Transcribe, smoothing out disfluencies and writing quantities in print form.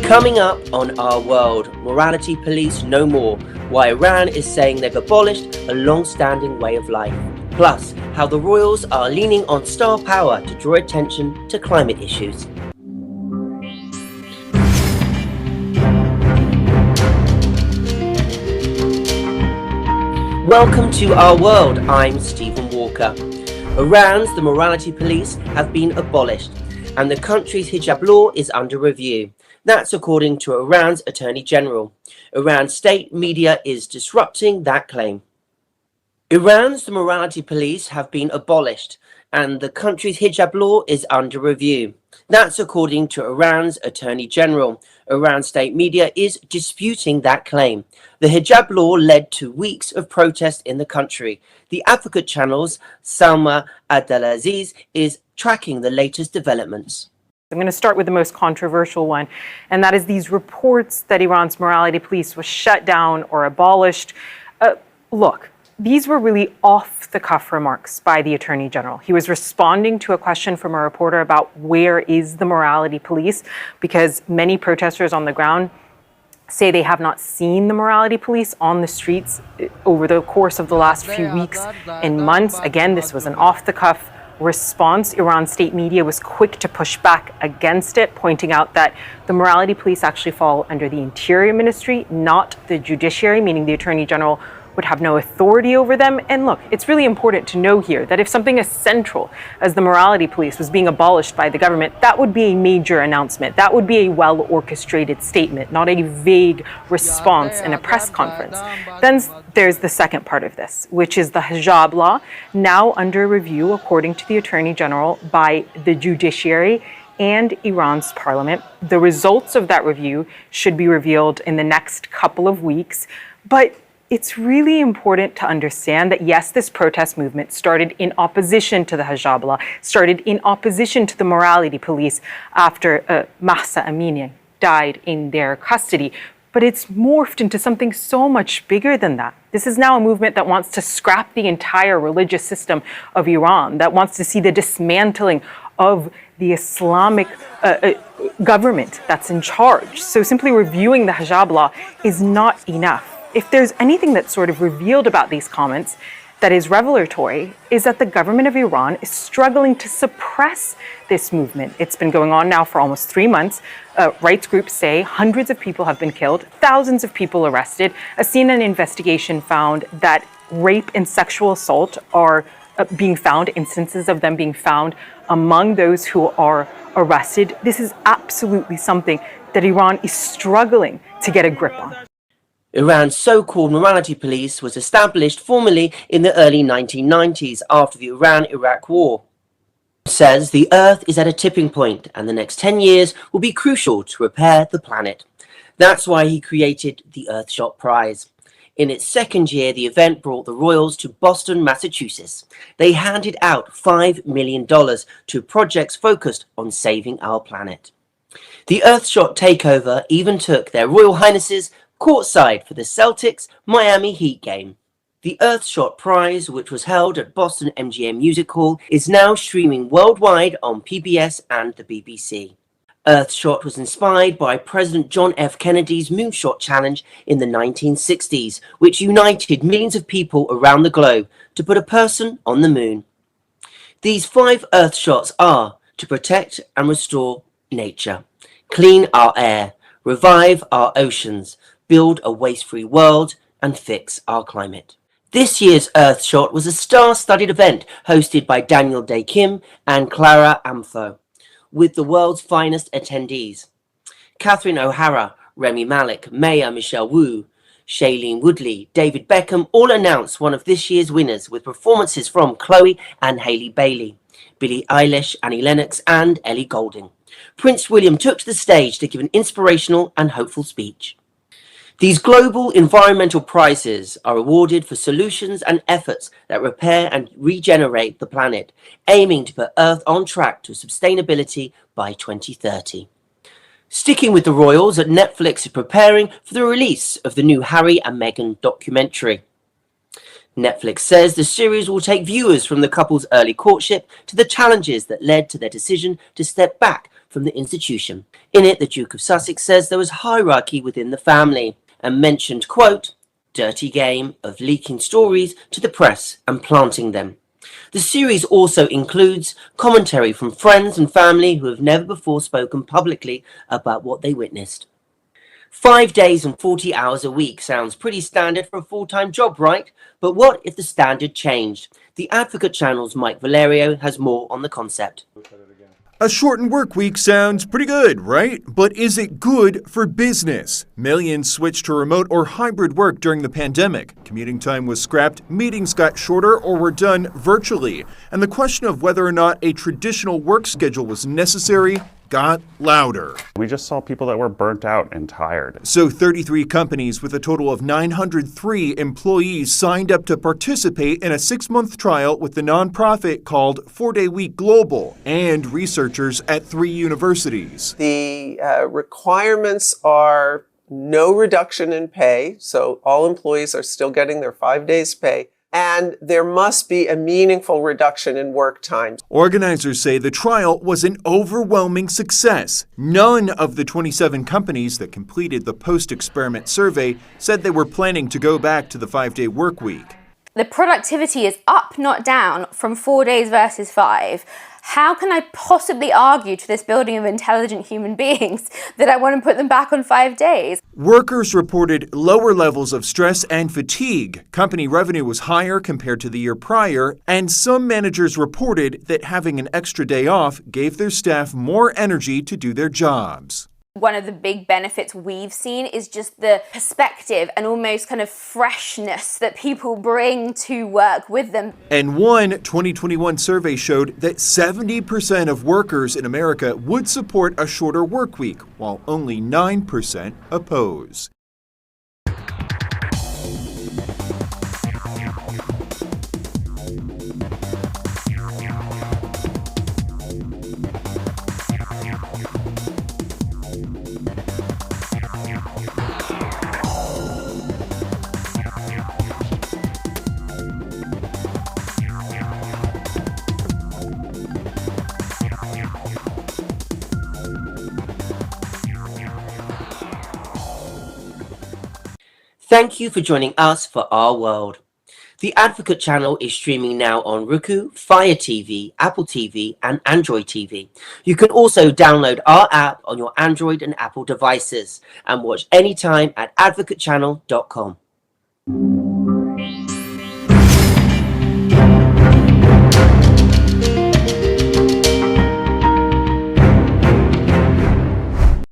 Coming up on Our World, Morality Police No More, why Iran is saying they've abolished a long-standing way of life. Plus, how the royals are leaning on star power to draw attention to climate issues. Welcome to Our World, I'm Stephen Walker. Iran's the morality police have been abolished, and the country's hijab law is under review. That's according to Iran's Attorney General. Iran's state media is disrupting that claim. Iran's the morality police have been abolished, and the country's hijab law is under review. That's according to Iran's Attorney General. Iran's state media is disputing that claim. The hijab law led to weeks of protest in the country. The Advocate Channel's Salma Abdelaziz is tracking the latest developments. I'm going to start with the most controversial one, and that is these reports that Iran's morality police was shut down or abolished. Look, these were really off-the-cuff remarks by the Attorney General. He was responding to a question from a reporter about where is the morality police, because many protesters on the ground say they have not seen the morality police on the streets over the course of the last few weeks and months. Again, this was an off-the-cuff response. Iran's state media was quick to push back against it, pointing out that the morality police actually fall under the Interior Ministry, not the judiciary, meaning the Attorney General would have no authority over them. And look, it's really important to know here that if something as central as the morality police was being abolished by the government, that would be a major announcement. That would be a well-orchestrated statement, not a vague response in a press conference. Then there's the second part of this, which is the hijab law, now under review, according to the Attorney General, by the judiciary and Iran's parliament. The results of that review should be revealed in the next couple of weeks. But it's really important to understand that, yes, this protest movement started in opposition to the hijab law, started in opposition to the morality police after Mahsa Amini died in their custody. But it's morphed into something so much bigger than that. This is now a movement that wants to scrap the entire religious system of Iran, that wants to see the dismantling of the Islamic government that's in charge. So simply reviewing the hijab law is not enough. If there's anything that's sort of revealed about these comments that is revelatory, is that the government of Iran is struggling to suppress this movement. It's been going on now for almost 3 months. Rights groups say hundreds of people have been killed, thousands of people arrested. A CNN investigation found that rape and sexual assault are being found, instances of them being found among those who are arrested. This is absolutely something that Iran is struggling to get a grip on. Iran's so-called morality police was established formally in the early 1990s after the Iran-Iraq War. It says the Earth is at a tipping point and the next 10 years will be crucial to repair the planet. That's why he created the Earthshot Prize. In its second year, the event brought the royals to Boston, Massachusetts. They handed out $5 million to projects focused on saving our planet. The Earthshot takeover even took their Royal Highnesses courtside for the Celtics Miami Heat game. The Earthshot Prize, which was held at Boston MGM Music Hall, is now streaming worldwide on PBS and the BBC. Earthshot was inspired by President John F. Kennedy's Moonshot Challenge in the 1960s, which united millions of people around the globe to put a person on the moon. These 5 Earthshots are to protect and restore nature, clean our air, revive our oceans, build a waste-free world, and fix our climate. This year's Earthshot was a star-studded event hosted by Daniel Day Kim and Clara Amfo, with the world's finest attendees. Catherine O'Hara, Remy Malik, Maya Michelle Wu, Shailene Woodley, David Beckham all announced one of this year's winners with performances from Chloe and Hailey Bailey, Billie Eilish, Annie Lennox, and Ellie Goulding. Prince William took to the stage to give an inspirational and hopeful speech. These global environmental prizes are awarded for solutions and efforts that repair and regenerate the planet, aiming to put Earth on track to sustainability by 2030. Sticking with the royals, Netflix is preparing for the release of the new Harry and Meghan documentary. Netflix says the series will take viewers from the couple's early courtship to the challenges that led to their decision to step back from the institution. In it, the Duke of Sussex says there was hierarchy within the family and mentioned, quote, dirty game of leaking stories to the press and planting them. The series also includes commentary from friends and family who have never before spoken publicly about what they witnessed. 5 days and 40 hours a week sounds pretty standard for a full-time job, right? But what if the standard changed? The Advocate Channel's Mike Valerio has more on the concept. A shortened work week sounds pretty good, right? But is it good for business? Millions switched to remote or hybrid work during the pandemic. Commuting time was scrapped, meetings got shorter or were done virtually. And the question of whether or not a traditional work schedule was necessary got louder. We just saw people that were burnt out and tired. So 33 companies with a total of 903 employees signed up to participate in a 6-month trial with the nonprofit called 4-Day Week Global and researchers at 3 universities. The requirements are no reduction in pay, so all employees are still getting their 5 days pay. And there must be a meaningful reduction in work time. Organizers say the trial was an overwhelming success. None of the 27 companies that completed the post-experiment survey said they were planning to go back to the 5-day work week. The productivity is up, not down, from 4 days versus 5. How can I possibly argue to this building of intelligent human beings that I want to put them back on 5 days? Workers reported lower levels of stress and fatigue. Company revenue was higher compared to the year prior, and some managers reported that having an extra day off gave their staff more energy to do their jobs. One of the big benefits we've seen is just the perspective and almost kind of freshness that people bring to work with them. And one 2021 survey showed that 70% of workers in America would support a shorter work week, while only 9% oppose. Thank you for joining us for Our World. The Advocate Channel is streaming now on Roku, Fire TV, Apple TV, and Android TV. You can also download our app on your Android and Apple devices and watch anytime at advocatechannel.com.